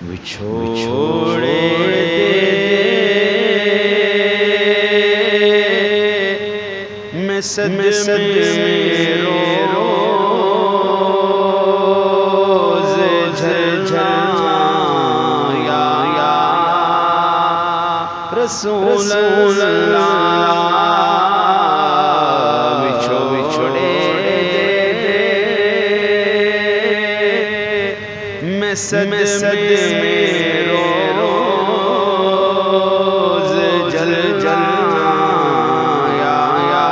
بچھوڑ دے میں صدمے میں روز جھجھایا یا رسول اللہ بچھوڑے میں صدمے میں روز جھجھایا یا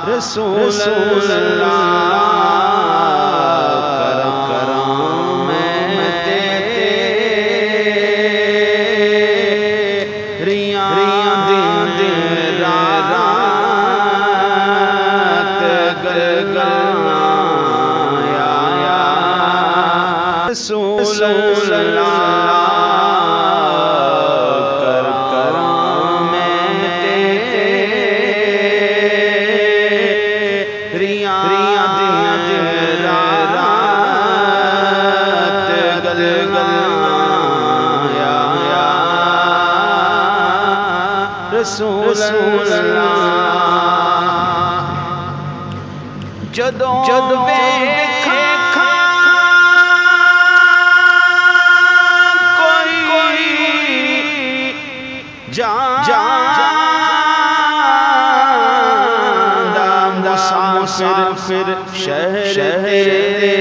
رسول اللہ کرم میں ریاں دن رات گلگلایا یا رسول اللہ کرم میں ریاں دن رات گلگلایا یا رسول اللہ جدوں ویکھاں کوئی جاندا مسافر شہر تیرے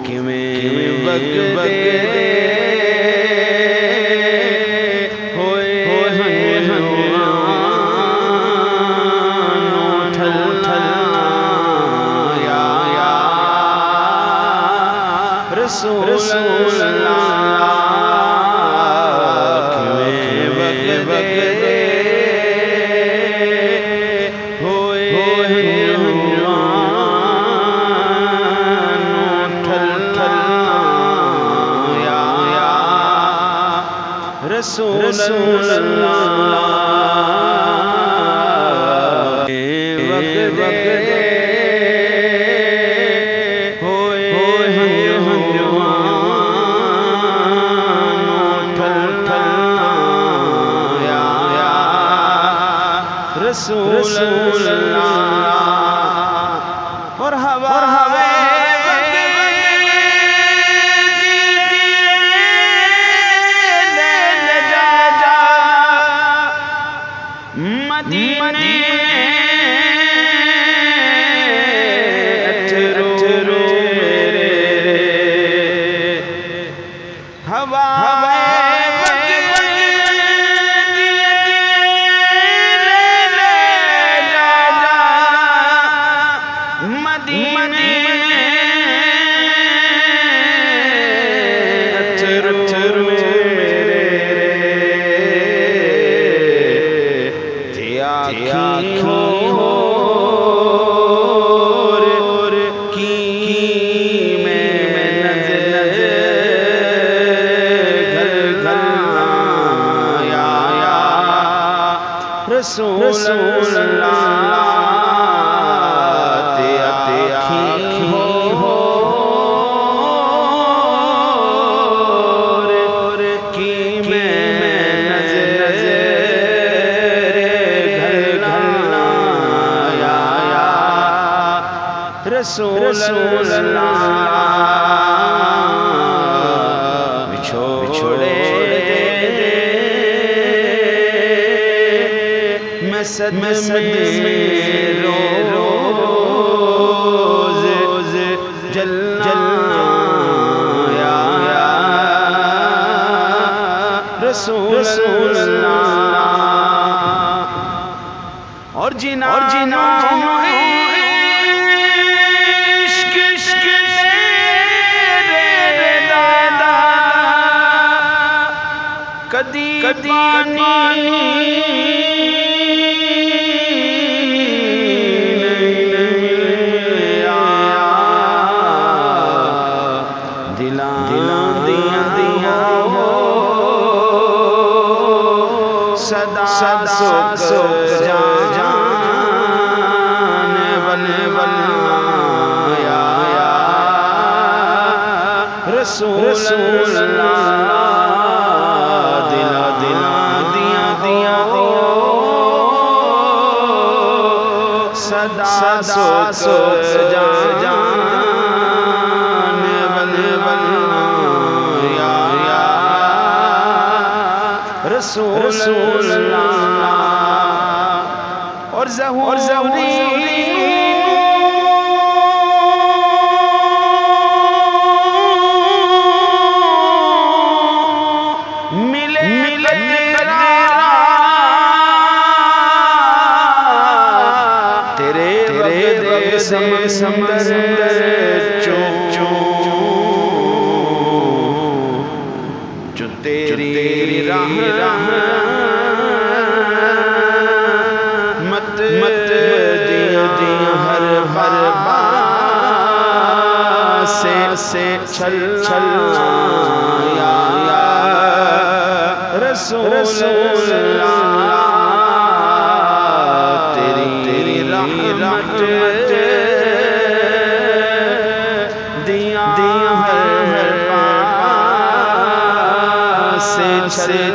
کیویں وگ رسول اللہ کیویں وگ ہوئے یا رسول اللہ رسول اللہ اور ہوا مدینے اترو میرے ہوا رسول اللہ رسول اللہ بچھوڑے میں صدمے میں روز جھجھایا یا رسول اللہ اور جنا کدی صدا سوک جان ون ون یا رسول اللہ دلا دلا دیا دیا صدا سو جان ول ول یا رسول اللہ اور ظہوری سمندر جو تیری راہ مت دیا ہر سے چھل یا رسول اللہ تیری رحمت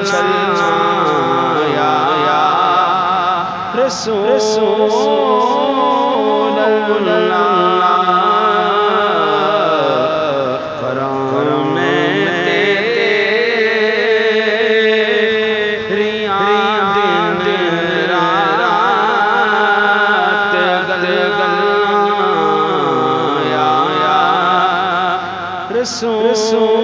چلنا یا رسول اللہ کرم میں تیری دن رات گلنا یا رسول